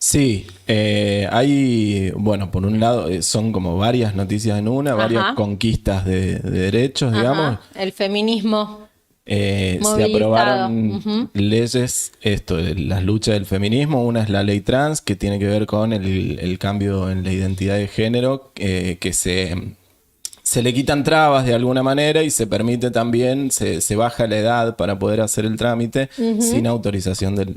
Sí, hay, bueno, por un lado son como varias noticias en una, varias Ajá, conquistas de derechos, digamos. ajá. El feminismo Se movilizado. aprobaron Ujú. leyes, esto, de las luchas del feminismo. Una es la ley trans, que tiene que ver con el cambio en la identidad de género, que se le quitan trabas de alguna manera y se permite también, se baja la edad para poder hacer el trámite sin Ujú. autorización del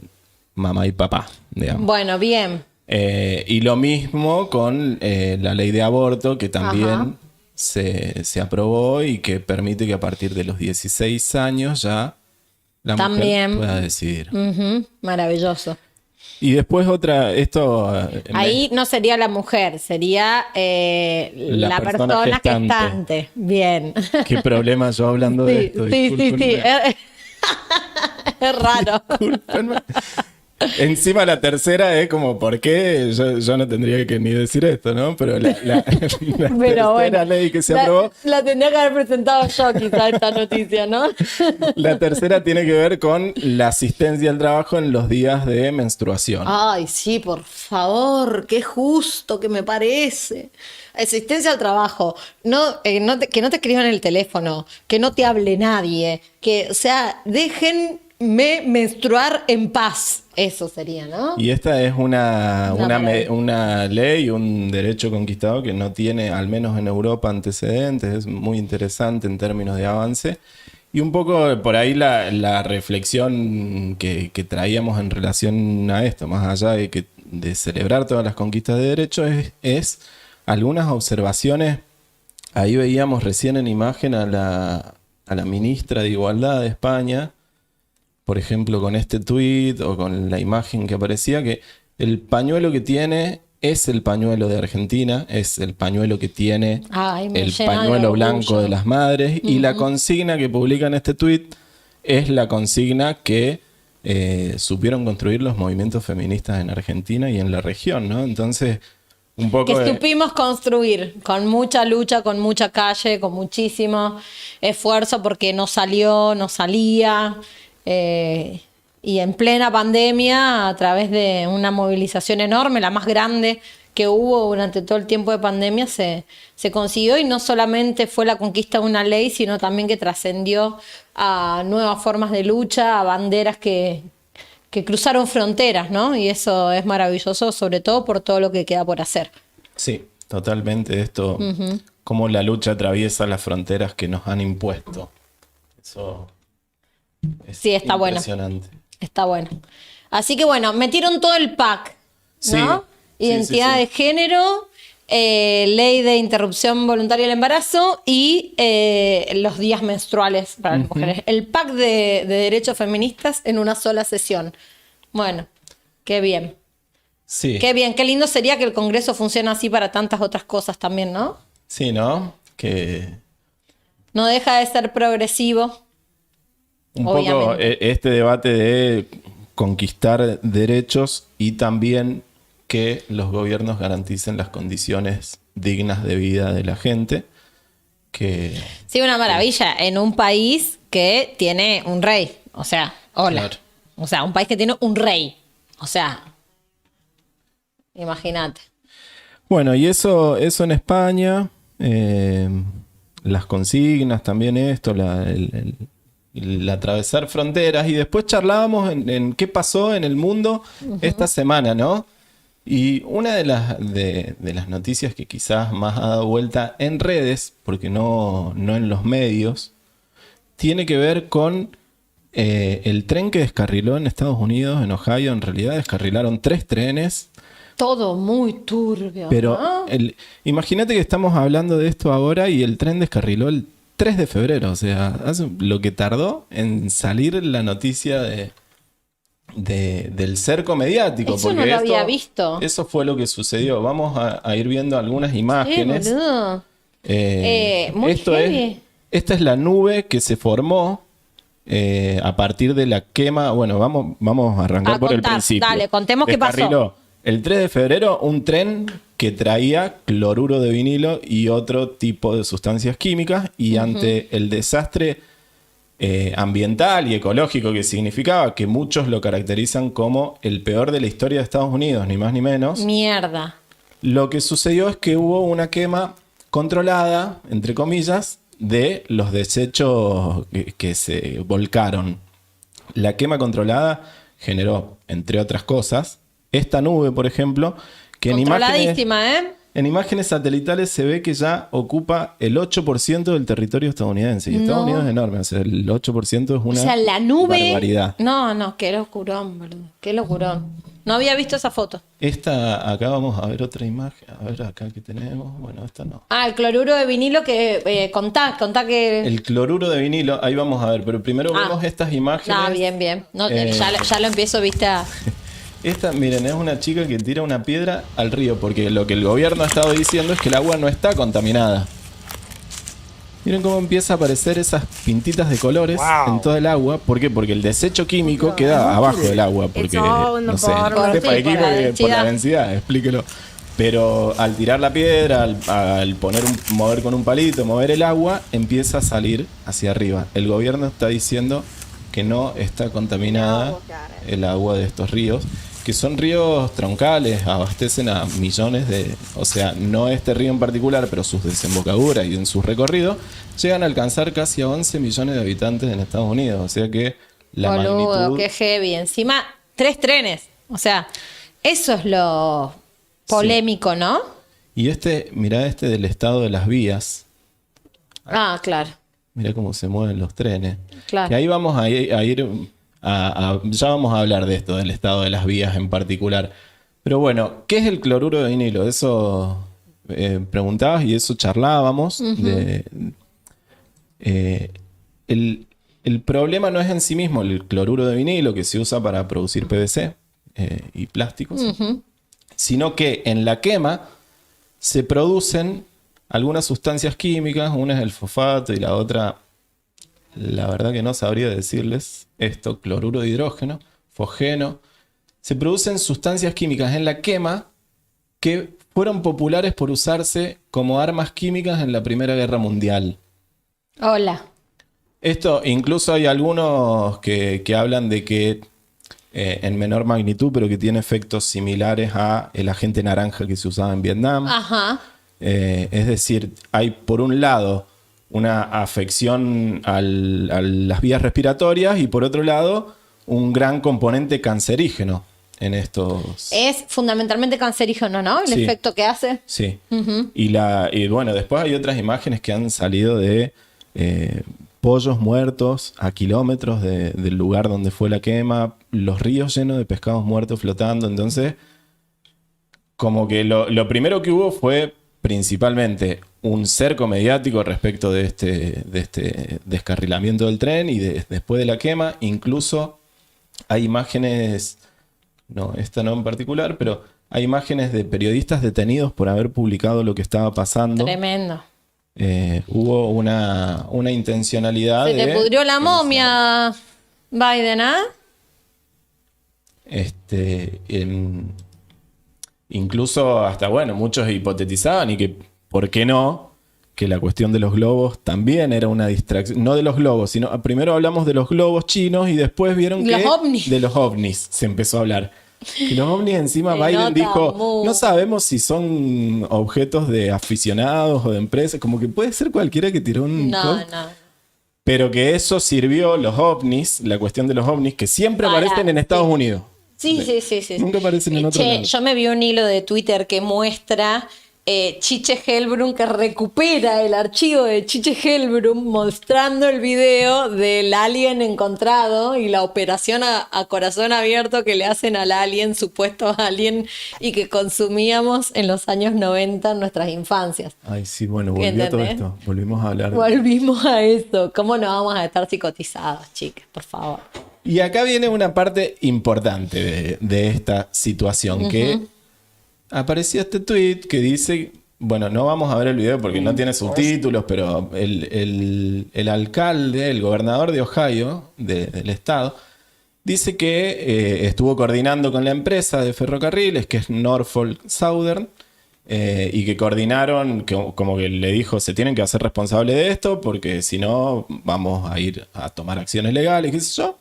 mamá y papá, digamos. Bueno, bien. Y lo mismo con la ley de aborto, que Ajá. también se aprobó y que permite que a partir de los 16 años ya la mujer pueda También. decidir. Ujú. Maravilloso. Y después otra, esto, Ahí no sería la mujer, sería la la persona persona gestante. gestante. Bien. Qué problema yo hablando de Sí, esto, sí, sí, sí. discúlpenme. Es raro. Discúlpenme. Encima la tercera es como, ¿por qué? Yo no tendría que ni decir esto, ¿no? Pero la Pero bueno, tercera ley que se aprobó, la tendría que haber presentado yo quizá esta noticia, ¿no? la tercera tiene que ver con la asistencia al trabajo en los días de menstruación. Ay, sí, por favor, qué justo que me parece. Asistencia al trabajo, no, que no te escriban en el teléfono, que no te hable nadie, que, o sea, déjenme menstruar en paz. Eso sería, ¿no? Y esta es Una maravilla. una ley, un derecho conquistado que no tiene, al menos en Europa, antecedentes. Es muy interesante en términos de avance. Y un poco por ahí la reflexión que traíamos en relación a esto, más allá de celebrar todas las conquistas de derechos, es algunas observaciones. Ahí veíamos recién en imagen a la ministra de Igualdad de España, por ejemplo, con este tweet o con la imagen que aparecía, que el pañuelo que tiene es el pañuelo de Argentina, es el pañuelo que tiene Ay, me el llena de pañuelo blanco de orgullo. las madres, y la Ujú. consigna que publica en este tweet es la consigna que supieron construir los movimientos feministas en Argentina y en la región, ¿no? Entonces, un Que poco supimos construir con mucha lucha, con mucha calle, con muchísimo esfuerzo porque no salió, no salía. eh, y en plena pandemia, a través de una movilización enorme, la más grande que hubo durante todo el tiempo de pandemia, se consiguió y no solamente fue la conquista de una ley, sino también que trascendió a nuevas formas de lucha, a banderas que cruzaron fronteras, ¿no? Y eso es maravilloso, sobre todo por todo lo que queda por hacer. sí, totalmente esto, cómo la lucha atraviesa las fronteras que nos han impuesto. Eso es Sí, está bueno, impresionante. está bueno. Así que bueno, metieron todo el pack, Sí, ¿no? sí, sí, Identidad sí. de género, ley de interrupción voluntaria del embarazo y los días menstruales para las Ujú. mujeres. El pack de derechos feministas en una sola sesión. Bueno, qué bien. Sí, Qué bien, qué lindo sería que el Congreso funcione así para tantas otras cosas también, ¿no? sí, ¿no? Que No deja de ser progresivo, un poco obviamente. este debate de conquistar derechos y también que los gobiernos garanticen las condiciones dignas de vida de la gente, que, Sí, una que- maravilla en un país que tiene un rey. O sea, hola. claro. O sea, un país que tiene un rey. O sea, imagínate. Bueno, y eso en España, las consignas también esto, el atravesar fronteras, y después charlábamos en qué pasó en el mundo esta semana, ¿no? Y una de las noticias que quizás más ha dado vuelta en redes, porque no en los medios, tiene que ver con el tren que descarriló en Estados Unidos, en Ohio. En realidad descarrilaron 3 trenes. Todo muy turbio, Pero ¿no? imagínate que estamos hablando de esto ahora y el tren descarriló el 3 de febrero. O sea, hace lo que tardó en salir la noticia del cerco mediático. Eso no Porque lo había visto. eso fue lo que sucedió. Vamos a ir viendo algunas Sí, imágenes. boludo. Muy Esto heavy. esta es la nube que se formó a partir de la quema. Bueno, vamos a arrancar A por el contar. principio. Dale, contemos qué pasó. Descarriló el 3 de febrero un tren que traía cloruro de vinilo y otro tipo de sustancias químicas, y ante el desastre ambiental y ecológico que significaba, que muchos lo caracterizan como el peor de la historia de Estados Unidos, ni más ni menos. Mierda. Lo que sucedió es que hubo una quema controlada, entre comillas, de los desechos que se volcaron. La quema controlada generó, entre otras cosas, esta nube, por ejemplo, que Controladísima, en imágenes satelitales se ve que ya ocupa el 8% del territorio estadounidense. Y Estados Unidos es enorme, o sea, el 8% es una O sea, la nube... barbaridad. No, qué locurón, boludo. Qué locurón. No había visto esa foto. Esta, acá vamos a ver otra imagen. A ver acá que tenemos. Bueno, esta no. Ah, el cloruro de vinilo que... contá que... El cloruro de vinilo, ahí vamos a ver. Pero primero vemos estas imágenes. Ah, bien. No, ya lo empiezo, viste, a... Esta, miren, es una chica que tira una piedra al río, porque lo que el gobierno ha estado diciendo es que el agua no está contaminada. Miren cómo empieza a aparecer esas pintitas de colores en todo el agua. ¿Por qué? Porque el desecho químico queda abajo del agua. Porque, no sé, por la densidad, explíquelo. Pero al tirar la piedra, al mover con un palito, mover el agua, empieza a salir hacia arriba. El gobierno está diciendo que no está contaminada el agua de estos ríos, que son ríos troncales, abastecen a millones de... O sea, no este río en particular, pero sus desembocaduras y en sus recorridos llegan a alcanzar casi a 11 millones de habitantes en Estados Unidos. O sea que la magnitud... qué heavy. Encima, 3 trenes. O sea, eso es lo polémico, sí. ¿No? Y mirá del estado de las vías. Ah, claro. Mirá cómo se mueven los trenes. Claro. Que ahí vamos a ir ya vamos a hablar de esto, del estado de las vías en particular. Pero bueno, ¿qué es el cloruro de vinilo? Eso preguntabas y eso charlábamos. El problema no es en sí mismo el cloruro de vinilo que se usa para producir PVC y plásticos, sino que en la quema se producen algunas sustancias químicas, una es el fosfato y la otra... La verdad que no sabría decirles esto, cloruro de hidrógeno, fosgeno. Se producen sustancias químicas en la quema que fueron populares por usarse como armas químicas en la Primera Guerra Mundial. Hola. Esto, incluso hay algunos que hablan de que en menor magnitud, pero que tiene efectos similares a el agente naranja que se usaba en Vietnam. Ajá. Es decir, hay por un lado una afección a las vías respiratorias y por otro lado un gran componente cancerígeno en estos... Es fundamentalmente cancerígeno, ¿no? El efecto que hace. Sí. Y bueno, después hay otras imágenes que han salido de pollos muertos a kilómetros del lugar donde fue la quema, los ríos llenos de pescados muertos flotando. Entonces, como que lo primero que hubo fue principalmente un cerco mediático respecto de este descarrilamiento del tren y después de la quema. Incluso hay imágenes, no, esta no en particular, pero hay imágenes de periodistas detenidos por haber publicado lo que estaba pasando. Tremendo. Hubo una intencionalidad. Se te pudrió la momia, Biden, ¿ah? Incluso hasta, bueno, muchos hipotetizaban y que, ¿por qué no? Que la cuestión de los globos también era una distracción. No de los globos, sino primero hablamos de los globos chinos y después vieron que de los ovnis se empezó a hablar. Que los ovnis encima Biden dijo, no sabemos si son objetos de aficionados o de empresas, como que puede ser cualquiera que tiró un... No. Pero que eso sirvió, los ovnis, la cuestión de los ovnis, que siempre aparecen en Estados Unidos. Sí. Nunca aparecen en otro lado. Yo me vi un hilo de Twitter que muestra Chiche Hellblum, que recupera el archivo de Chiche Hellblum mostrando el video del alien encontrado y la operación a corazón abierto que le hacen al alien, supuesto alien, y que consumíamos en los años 90 en nuestras infancias. Ay, sí, bueno, volvió todo esto. Volvimos a hablar. Volvimos a eso. ¿Cómo no vamos a estar psicotizados, chicas? Por favor. Y acá viene una parte importante de esta situación, que apareció este tweet que dice, bueno, no vamos a ver el video porque no tiene subtítulos, pero el alcalde, el gobernador de Ohio, del estado, dice que estuvo coordinando con la empresa de ferrocarriles, que es Norfolk Southern, y que coordinaron, como que le dijo, se tienen que hacer responsables de esto porque si no vamos a ir a tomar acciones legales, qué sé yo.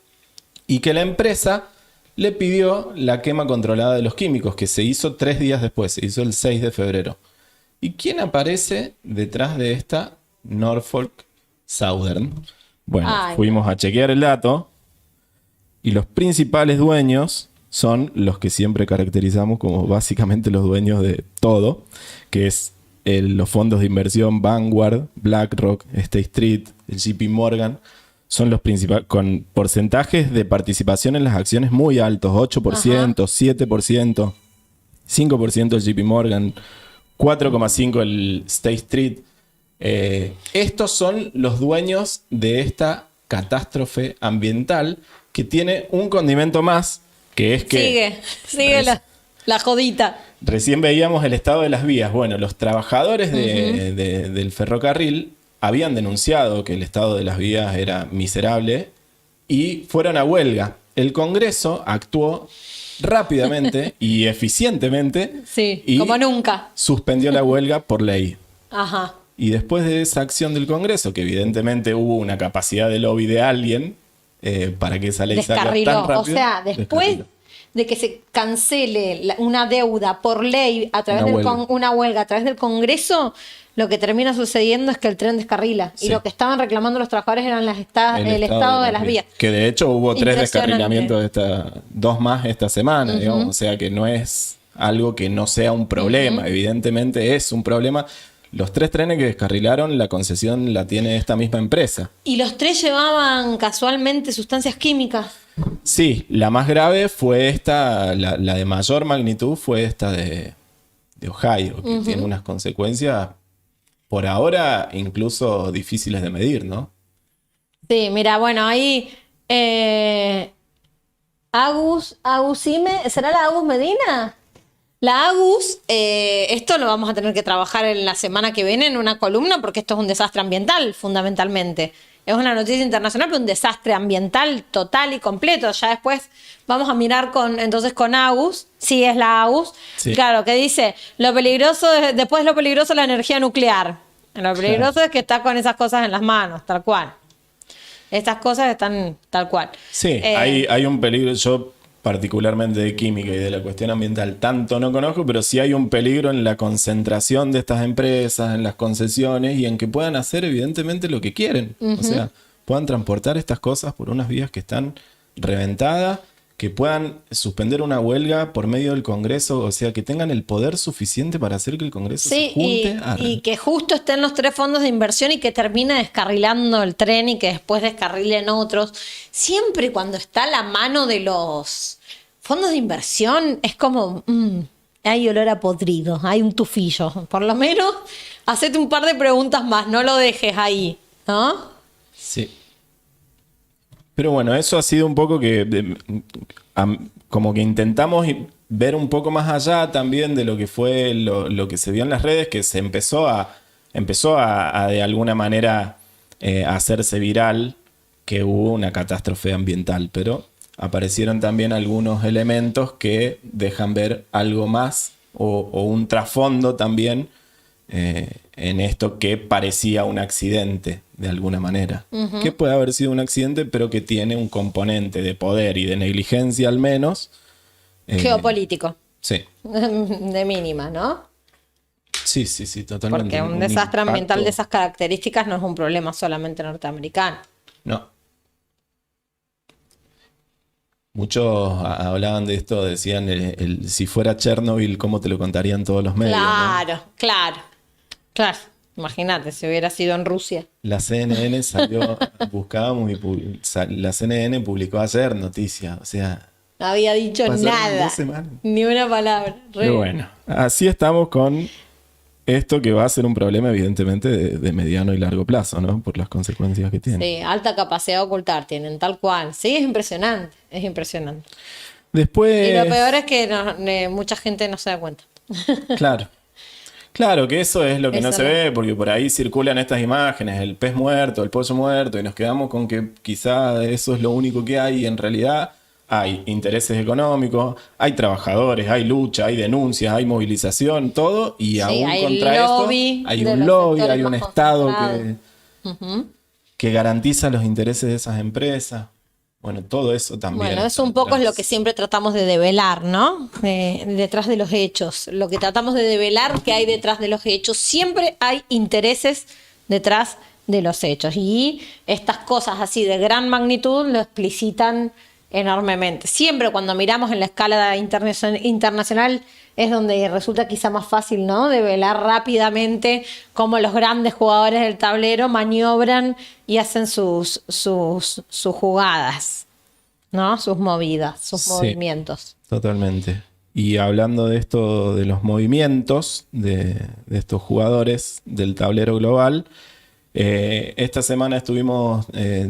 Y que la empresa le pidió la quema controlada de los químicos, que se hizo 3 días después, se hizo el 6 de febrero. ¿Y quién aparece detrás de esta? Norfolk Southern. Bueno, fuimos a chequear el dato y los principales dueños son los que siempre caracterizamos como básicamente los dueños de todo, que es los fondos de inversión Vanguard, BlackRock, State Street, el JP Morgan. Son los principales, con porcentajes de participación en las acciones muy altos, 8%, 7%, 5% el JP Morgan, 4,5% el State Street. Estos son los dueños de esta catástrofe ambiental que tiene un condimento más, que es que... Sigue la jodita. Recién veíamos el estado de las vías. Bueno, los trabajadores del ferrocarril habían denunciado que el estado de las vías era miserable y fueron a huelga. El Congreso actuó rápidamente y eficientemente y como nunca suspendió la huelga por ley. Ajá. Y después de esa acción del Congreso, que evidentemente hubo una capacidad de lobby de alguien para que esa ley salga tan rápido. O sea, después de que se cancele una deuda por ley a través una huelga a través del Congreso, lo que termina sucediendo es que el tren descarrila. Sí. Y lo que estaban reclamando los trabajadores eran el estado de las vías. Que de hecho hubo 3 descarrilamientos, 2 más esta semana, digamos. O sea que no es algo que no sea un problema. Evidentemente es un problema. Los 3 trenes que descarrilaron, la concesión la tiene esta misma empresa. ¿Y los 3 llevaban casualmente sustancias químicas? Sí, la más grave fue esta, la de mayor magnitud fue esta de Ohio, que tiene unas consecuencias por ahora incluso difíciles de medir, ¿no? Sí, mira, bueno, ahí Agusime, ¿será la Agus Medina? La Agus, esto lo vamos a tener que trabajar en la semana que viene en una columna porque esto es un desastre ambiental, fundamentalmente. Es una noticia internacional, pero un desastre ambiental total y completo. Ya después vamos a mirar con Agus, sí es la Agus, sí. Claro, que dice, lo peligroso es la energía nuclear. Lo peligroso es que está con esas cosas en las manos, tal cual. Estas cosas están tal cual. Sí, hay un peligro. Yo particularmente de química y de la cuestión ambiental tanto no conozco, pero sí hay un peligro en la concentración de estas empresas, en las concesiones y en que puedan hacer evidentemente lo que quieren. O sea, puedan transportar estas cosas por unas vías que están reventadas, que puedan suspender una huelga por medio del Congreso, o sea, que tengan el poder suficiente para hacer que el Congreso se junte. Y que justo estén los 3 fondos de inversión y que termine descarrilando el tren y que después descarrilen otros. Siempre cuando está la mano de los fondos de inversión es como, hay olor a podrido, hay un tufillo. Por lo menos, hacete un par de preguntas más, no lo dejes ahí, ¿no? Sí. Pero bueno, eso ha sido un poco como que intentamos ver un poco más allá también de lo que fue lo que se vio en las redes, que se empezó a de alguna manera hacerse viral que hubo una catástrofe ambiental, pero aparecieron también algunos elementos que dejan ver algo más o un trasfondo también en esto que parecía un accidente de alguna manera. Que puede haber sido un accidente, pero que tiene un componente de poder y de negligencia al menos. Geopolítico. Sí. De mínima, ¿no? Sí, totalmente. Porque un desastre ambiental de esas características no es un problema solamente norteamericano. No. Muchos hablaban de esto, decían, si fuera Chernobyl, ¿cómo te lo contarían todos los medios? Claro. Imagínate, si hubiera sido en Rusia. La CNN salió, buscábamos y la CNN publicó ayer noticia, o sea... No había dicho nada, ni una palabra. Pero bueno, así estamos con esto que va a ser un problema evidentemente de mediano y largo plazo, ¿no? Por las consecuencias que tiene. Sí, alta capacidad de ocultar tienen, tal cual. Sí, es impresionante. Después... Y lo peor es que mucha gente no se da cuenta. Claro, que eso es lo que no se ve, porque por ahí circulan estas imágenes, el pez muerto, el pollo muerto, y nos quedamos con que quizá eso es lo único que hay, y en realidad hay intereses económicos, hay trabajadores, hay lucha, hay denuncias, hay movilización, todo, y Sí, aún hay contra esto hay un lobby, hay un Estado que garantiza los intereses de esas empresas. Bueno, todo eso también. Bueno, eso un poco es lo que siempre tratamos de develar, ¿no? Detrás de los hechos. Lo que tratamos de develar que hay detrás de los hechos. Siempre hay intereses detrás de los hechos. Y estas cosas así de gran magnitud lo explicitan enormemente. Siempre cuando miramos en la escala internacional es donde resulta quizá más fácil, ¿no? Develar rápidamente cómo los grandes jugadores del tablero maniobran y hacen sus jugadas, ¿no? Sus movidas, sus movimientos. Totalmente. Y hablando de esto, de los movimientos de estos jugadores del tablero global, esta semana estuvimos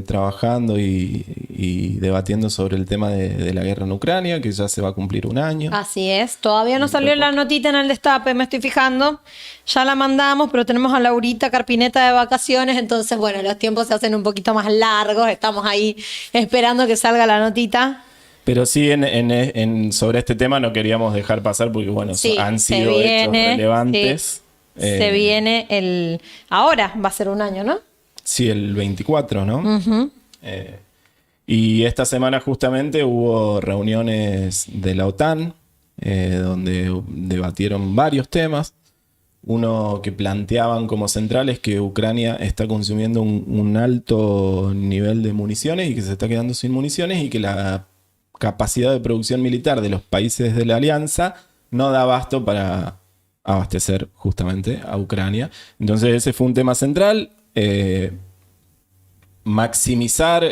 trabajando y debatiendo sobre el tema de la guerra en Ucrania, que ya se va a cumplir un año. Así es, todavía no salió la notita en el destape, me estoy fijando. Ya la mandamos, pero tenemos a Laurita Carpineta de vacaciones, entonces bueno, los tiempos se hacen un poquito más largos, estamos ahí esperando que salga la notita. Pero sí, sobre este tema no queríamos dejar pasar porque, bueno, sí, han sido hechos relevantes. Sí. Se viene ahora va a ser un año, ¿no? Sí, el 24, ¿no? Y esta semana justamente hubo reuniones de la OTAN, donde debatieron varios temas. Uno que planteaban como central es que Ucrania está consumiendo un alto nivel de municiones y que se está quedando sin municiones y que la capacidad de producción militar de los países de la alianza no da abasto para abastecer justamente a Ucrania. Entonces ese fue un tema central. Maximizar,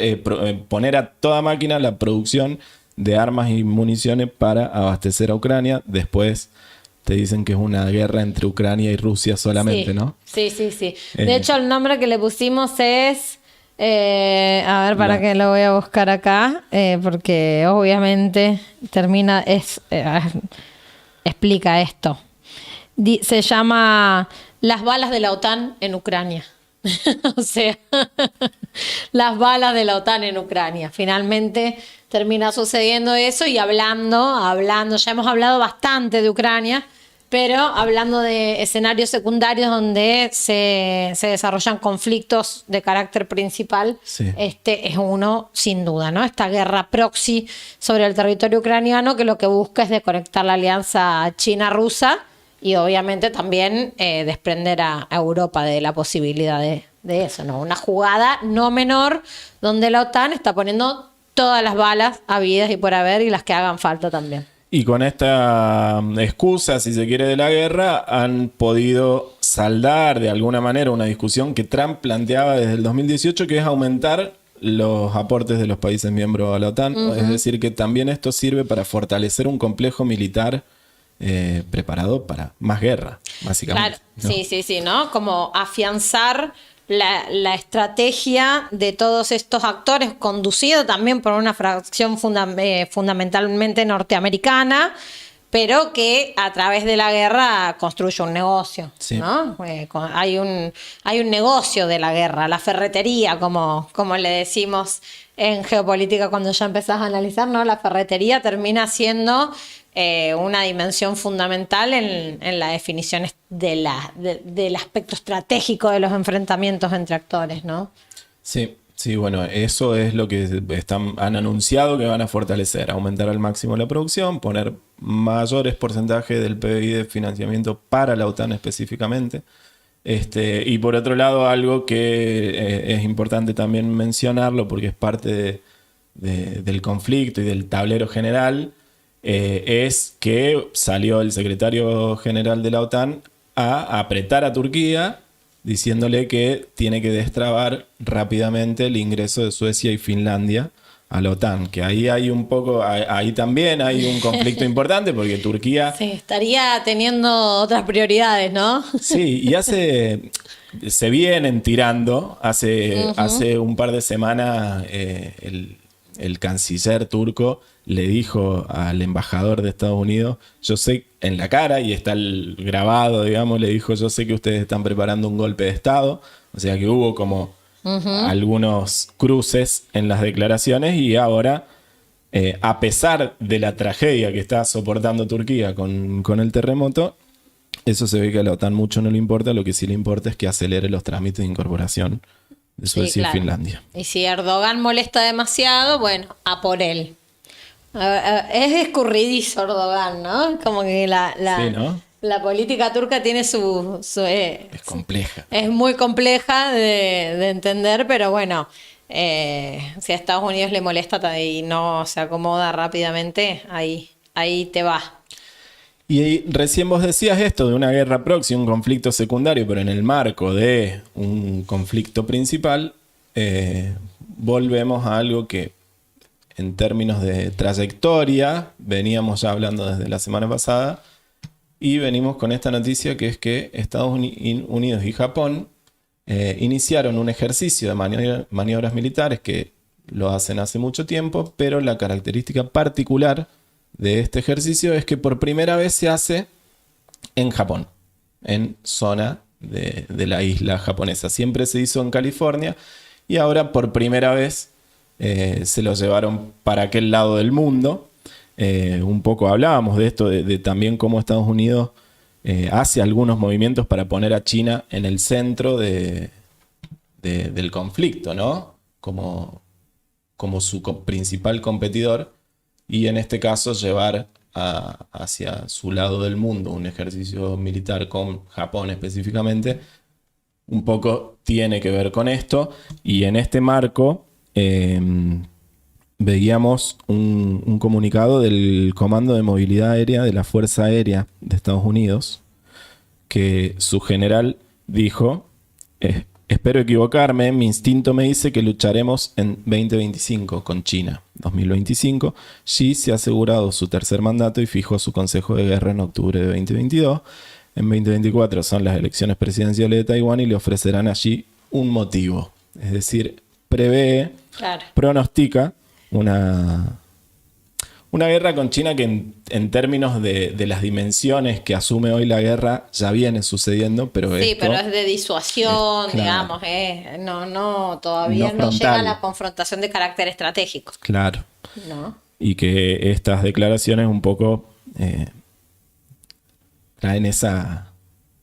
poner a toda máquina la producción de armas y municiones para abastecer a Ucrania. Después te dicen que es una guerra entre Ucrania y Rusia solamente, sí, ¿no? Sí. De hecho, el nombre que le pusimos es... a ver, para que lo voy a buscar acá, porque obviamente explica esto. Se llama Las balas de la OTAN en Ucrania. O sea, las balas de la OTAN en Ucrania. Finalmente termina sucediendo eso y hablando, ya hemos hablado bastante de Ucrania, pero hablando de escenarios secundarios donde se desarrollan conflictos de carácter principal, sí. Este es uno sin duda, ¿no? Esta guerra proxy sobre el territorio ucraniano que lo que busca es desconectar la alianza China-Rusa y obviamente también desprender a Europa de la posibilidad de eso, ¿no? Una jugada no menor donde la OTAN está poniendo todas las balas habidas y por haber y las que hagan falta también. Y con esta excusa, si se quiere, de la guerra, han podido saldar de alguna manera una discusión que Trump planteaba desde el 2018, que es aumentar los aportes de los países miembros a la OTAN. Es decir, que también esto sirve para fortalecer un complejo militar preparado para más guerra, básicamente. Claro, ¿no? sí, ¿no? Como afianzar la estrategia de todos estos actores, conducido también por una fracción fundamentalmente norteamericana, pero que a través de la guerra construye un negocio, sí. ¿no? Hay un negocio de la guerra, la ferretería, como le decimos en geopolítica cuando ya empezás a analizar, ¿no? La ferretería termina siendo una dimensión fundamental en la definición del aspecto estratégico de los enfrentamientos entre actores, ¿no? Sí, bueno, eso es lo que han anunciado que van a fortalecer, aumentar al máximo la producción, poner mayores porcentajes del PBI de financiamiento para la OTAN específicamente. Y por otro lado, algo que es importante también mencionarlo porque es parte del conflicto y del tablero general, es que salió el secretario general de la OTAN a apretar a Turquía diciéndole que tiene que destrabar rápidamente el ingreso de Suecia y Finlandia a la OTAN, que ahí hay un poco, ahí también hay un conflicto importante porque Turquía... Sí, estaría teniendo otras prioridades, ¿no? Sí, y se vienen tirando, hace un par de semanas el canciller turco le dijo al embajador de Estados Unidos, yo sé, en la cara, y está el grabado, digamos, le dijo, yo sé que ustedes están preparando un golpe de Estado, o sea que hubo como algunos cruces en las declaraciones y ahora a pesar de la tragedia que está soportando Turquía con el terremoto, eso se ve que a la OTAN mucho no le importa. Lo que sí le importa es que acelere los trámites de incorporación de Suecia y Finlandia. Y si Erdogan molesta demasiado, bueno, a por él. Es escurridizo Erdogan, ¿no? Como que Sí, ¿no? la política turca tiene Es compleja. es muy compleja de entender, pero bueno, si a Estados Unidos le molesta y no se acomoda rápidamente, ahí te va. Y recién vos decías esto de una guerra proxy, un conflicto secundario, pero en el marco de un conflicto principal, volvemos a algo que en términos de trayectoria veníamos ya hablando desde la semana pasada, y venimos con esta noticia que es que Estados Unidos y Japón iniciaron un ejercicio de maniobras militares que lo hacen hace mucho tiempo, pero la característica particular de este ejercicio es que por primera vez se hace en Japón, en zona de la isla japonesa. Siempre se hizo en California y ahora por primera vez se lo llevaron para aquel lado del mundo. Un poco hablábamos de esto, de también cómo Estados Unidos hace algunos movimientos para poner a China en el centro del conflicto, ¿no? Como su principal competidor. Y en este caso llevar hacia su lado del mundo un ejercicio militar con Japón específicamente, un poco tiene que ver con esto. Y en este marco veíamos un comunicado del Comando de Movilidad Aérea de la Fuerza Aérea de Estados Unidos, que su general dijo: espero equivocarme, mi instinto me dice que lucharemos en 2025 con China. 2025, Xi se ha asegurado su tercer mandato y fijó su consejo de guerra en octubre de 2022. En 2024 son las elecciones presidenciales de Taiwán y le ofrecerán a Xi un motivo. Es decir, prevé, pronostica una guerra con China que en términos de las dimensiones que asume hoy la guerra ya viene sucediendo, pero sí, esto pero es de disuasión, claro, digamos, todavía no llega a la confrontación de carácter estratégico. Claro. ¿No? Y que estas declaraciones un poco traen esa...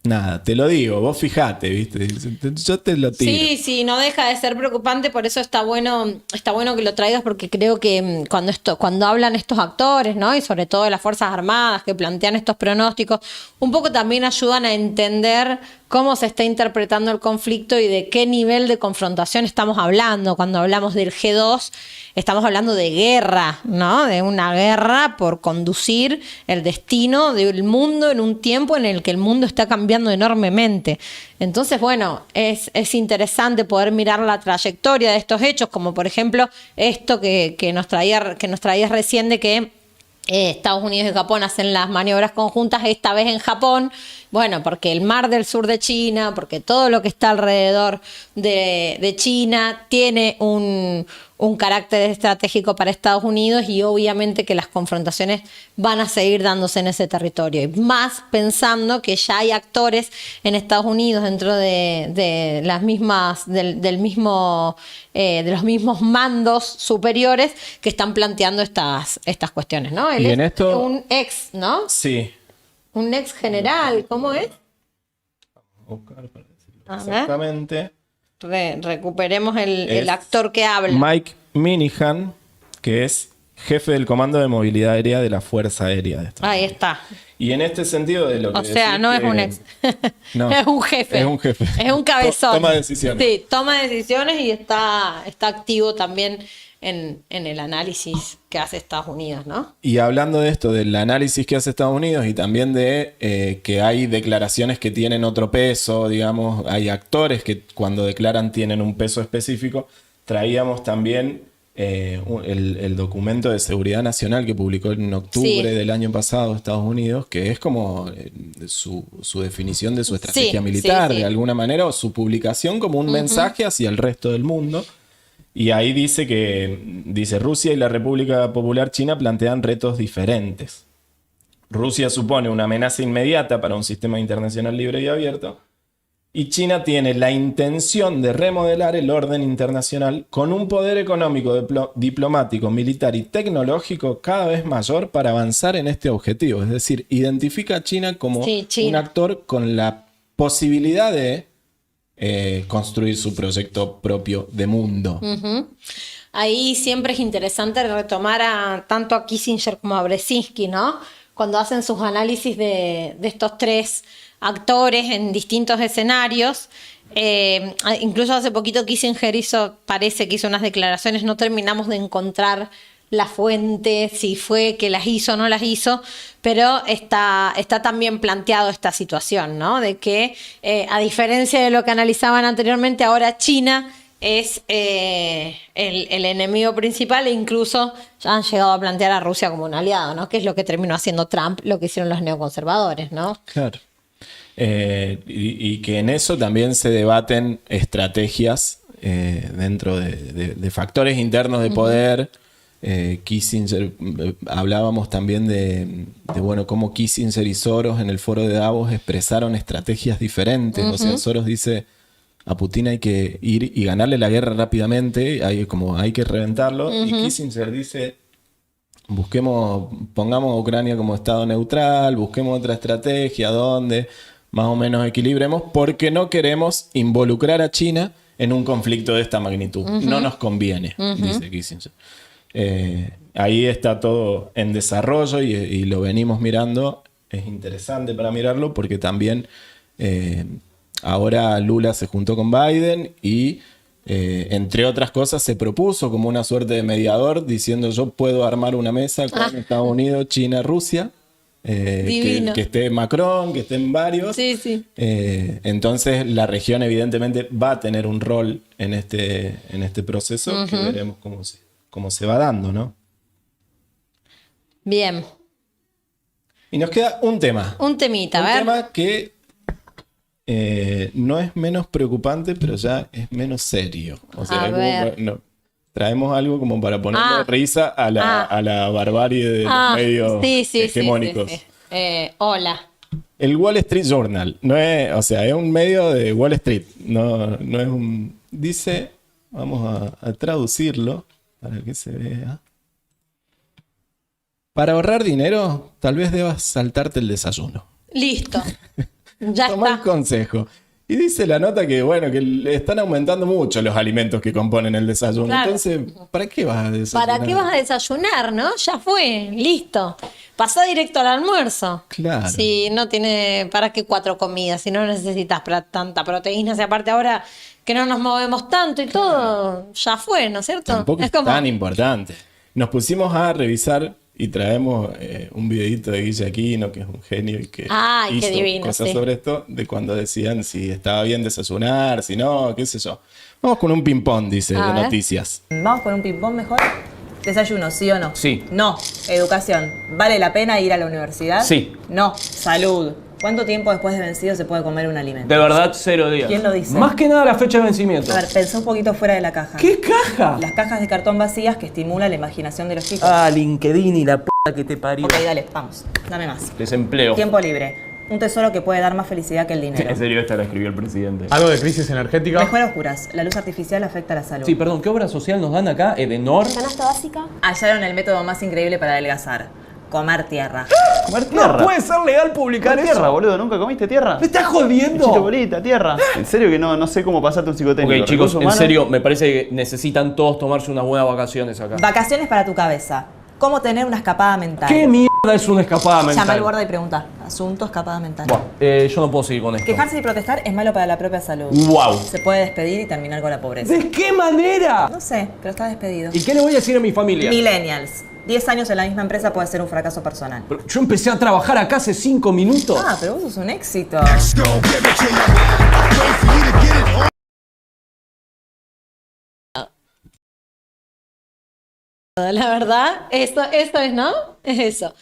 Nada, te lo digo, vos fijate, ¿viste? Yo te lo tiro. Sí, no deja de ser preocupante, por eso está bueno que lo traigas, porque creo que cuando hablan estos actores, ¿no? Y sobre todo de las Fuerzas Armadas que plantean estos pronósticos, un poco también ayudan a entender cómo se está interpretando el conflicto y de qué nivel de confrontación estamos hablando. Cuando hablamos del G2, estamos hablando de guerra, ¿no? De una guerra por conducir el destino del mundo en un tiempo en el que el mundo está cambiando enormemente. Entonces, bueno, es interesante poder mirar la trayectoria de estos hechos, como por ejemplo esto que nos traías recién de que Estados Unidos y Japón hacen las maniobras conjuntas, esta vez en Japón, bueno, porque el mar del sur de China, porque todo lo que está alrededor de China tiene un carácter estratégico para Estados Unidos, y obviamente que las confrontaciones van a seguir dándose en ese territorio. Y más pensando que ya hay actores en Estados Unidos dentro de las mismas, de los mismos mandos superiores que están planteando estas cuestiones, ¿no? Él y en es esto, un ex, ¿no? Sí. Un ex general, ¿cómo es? Buscar para decirlo A ver. exactamente. Recuperemos el actor que habla. Mike Minihan, que es jefe del Comando de Movilidad Aérea de la Fuerza Aérea de Estados Ahí Unidos. está. Y en este sentido de lo que O sea, no es un ex. No, es un jefe. es un jefe. Es un cabezón. Toma decisiones. Sí, toma decisiones y está activo también en el análisis que hace Estados Unidos, ¿no? Y hablando de esto, del análisis que hace Estados Unidos y también de que hay declaraciones que tienen otro peso, digamos, hay actores que cuando declaran tienen un peso específico, traíamos también el documento de seguridad nacional que publicó en octubre del año pasado Estados Unidos, que es como su definición de su estrategia militar, de alguna manera, o su publicación como un mensaje hacia el resto del mundo. Y ahí dice Rusia y la República Popular China plantean retos diferentes. Rusia supone una amenaza inmediata para un sistema internacional libre y abierto, Y China tiene la intención de remodelar el orden internacional con un poder económico, diplomático, militar y tecnológico cada vez mayor para avanzar en este objetivo. Es decir, identifica a China como un actor con la posibilidad de construir su proyecto propio de mundo. Ahí siempre es interesante retomar tanto a Kissinger como a Brzezinski, ¿no? Cuando hacen sus análisis de estos tres actores en distintos escenarios. Incluso hace poquito Kissinger parece que hizo unas declaraciones, no terminamos de encontrar la fuente, si fue que las hizo o no las hizo, pero está también planteado esta situación, ¿no? De que a diferencia de lo que analizaban anteriormente, ahora China es el enemigo principal, e incluso ya han llegado a plantear a Rusia como un aliado, ¿no? Que es lo que terminó haciendo Trump, lo que hicieron los neoconservadores, ¿no? Claro. Y que en eso también se debaten estrategias dentro de factores internos de poder. Kissinger, hablábamos también de bueno, cómo Kissinger y Soros en el foro de Davos expresaron estrategias diferentes. O sea, Soros dice: a Putin hay que ir y ganarle la guerra rápidamente, hay que reventarlo. Y Kissinger dice: pongamos a Ucrania como estado neutral, busquemos otra estrategia donde más o menos equilibremos, porque no queremos involucrar a China en un conflicto de esta magnitud. No nos conviene, dice Kissinger. Ahí está todo en desarrollo y lo venimos mirando. Es interesante para mirarlo porque también ahora Lula se juntó con Biden y entre otras cosas se propuso como una suerte de mediador, diciendo: yo puedo armar una mesa con Estados Unidos, China, Rusia, que esté Macron, que estén varios. Sí. Entonces la región evidentemente va a tener un rol en este proceso, que veremos cómo se va dando, ¿no? Bien. Y nos queda un tema. Un temita, a ver. Un tema que no es menos preocupante, pero ya es menos serio. O sea, traemos algo como para ponerle risa a la barbarie de los medios hegemónicos. Sí. Hola. El Wall Street Journal. No es, o sea, es un medio de Wall Street. No es un... Dice, vamos a traducirlo para que se vea. Para ahorrar dinero, tal vez debas saltarte el desayuno. Listo. Ya Toma está. el consejo. Y dice la nota que, bueno, que le están aumentando mucho los alimentos que componen el desayuno. Claro. Entonces, ¿para qué vas a desayunar? ¿Para qué vas a desayunar, no? Ya fue, listo. Pasá directo al almuerzo. Claro. Si no tiene, ¿para qué 4 comidas? Si no necesitas tanta proteína. Si aparte ahora que no nos movemos tanto y todo, ya fue, ¿no es cierto? Tampoco es tan importante. Nos pusimos a revisar y traemos un videito de Guille Aquino, que es un genio y que hizo qué divino, cosas sobre esto, de cuando decían si estaba bien desayunar, si no, qué sé yo. Vamos con un ping-pong, dice, de noticias. Vamos con un ping-pong mejor. ¿Desayuno, sí o no? Sí. No. ¿Educación? ¿Vale la pena ir a la universidad? Sí. No. ¿Salud? ¿Cuánto tiempo después de vencido se puede comer un alimento? De verdad, 0 días. ¿Quién lo dice? Más que nada la fecha de vencimiento. A ver, pensá un poquito fuera de la caja. ¿Qué caja? Las cajas de cartón vacías que estimulan la imaginación de los chicos. LinkedIn y la p*** que te parió. Ok, dale, vamos. Dame más. Desempleo. Tiempo libre. Un tesoro que puede dar más felicidad que el dinero. En serio, esta la escribió el presidente. Algo de crisis energética. Mejor a oscuras. La luz artificial afecta a la salud. Sí, perdón, ¿qué obra social nos dan acá? Edenor. Canasta básica. Hallaron el método más increíble para adelgazar. Comer tierra. ¿Comer tierra? No puede ser legal publicar ¿Comer eso. tierra, boludo? ¿Nunca comiste tierra? ¿Me estás jodiendo? Chito bolita, tierra. En serio que no sé cómo pasaste un psicotécnico. Ok, chicos, ¿Recursos en humanos? serio, me parece que necesitan todos tomarse unas buenas vacaciones acá. Vacaciones para tu cabeza. ¿Cómo tener una escapada mental? ¿Qué mierda es una escapada mental? Llama al guarda y pregunta. Asunto, escapada mental. Buah, yo no puedo seguir con esto. Quejarse y protestar es malo para la propia salud. Wow. Se puede despedir y terminar con la pobreza. ¿De qué manera? No sé, pero está despedido. ¿Y qué le voy a decir a mi familia? Millennials. 10 años en la misma empresa puede ser un fracaso personal. Pero yo empecé a trabajar acá hace 5 minutos. Ah, pero vos sos un éxito. La verdad, esto es, ¿no? Es eso.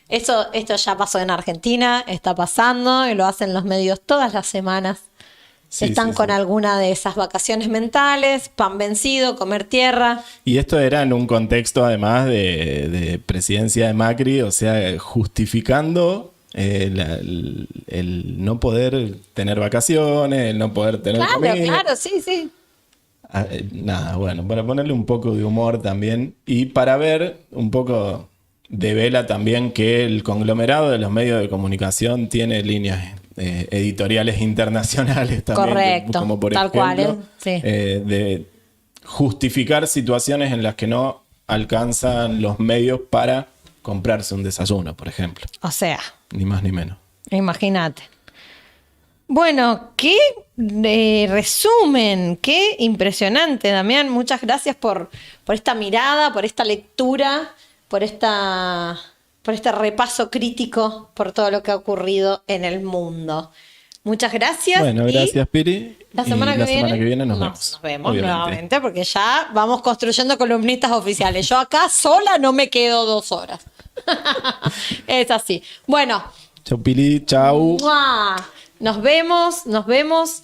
Esto ya pasó en Argentina, está pasando y lo hacen los medios todas las semanas. Sí, Están sí, con sí. alguna de esas vacaciones mentales, pan vencido, comer tierra. Y esto era en un contexto además de presidencia de Macri, o sea, justificando el no poder tener vacaciones, el no poder tener Claro, comida. claro, sí, sí. Nada, bueno, para ponerle un poco de humor también y para ver un poco, devela también que el conglomerado de los medios de comunicación tiene líneas editoriales internacionales también. Correcto, como por tal cual, ejemplo, sí. de justificar situaciones en las que no alcanzan los medios para comprarse un desayuno, por ejemplo. O sea, Ni más ni menos. imagínate. Bueno, qué resumen, qué impresionante, Damián. Muchas gracias por esta mirada, por esta lectura, por este repaso crítico por todo lo que ha ocurrido en el mundo. Muchas gracias. Bueno, y gracias, Piri. La semana, Y la semana que viene nos vemos. Nos vemos obviamente. nuevamente porque ya vamos construyendo columnistas oficiales. Yo acá sola no me quedo 2 horas. Es así. Bueno. Chau, Pili. Chau. ¡Mua! Nos vemos.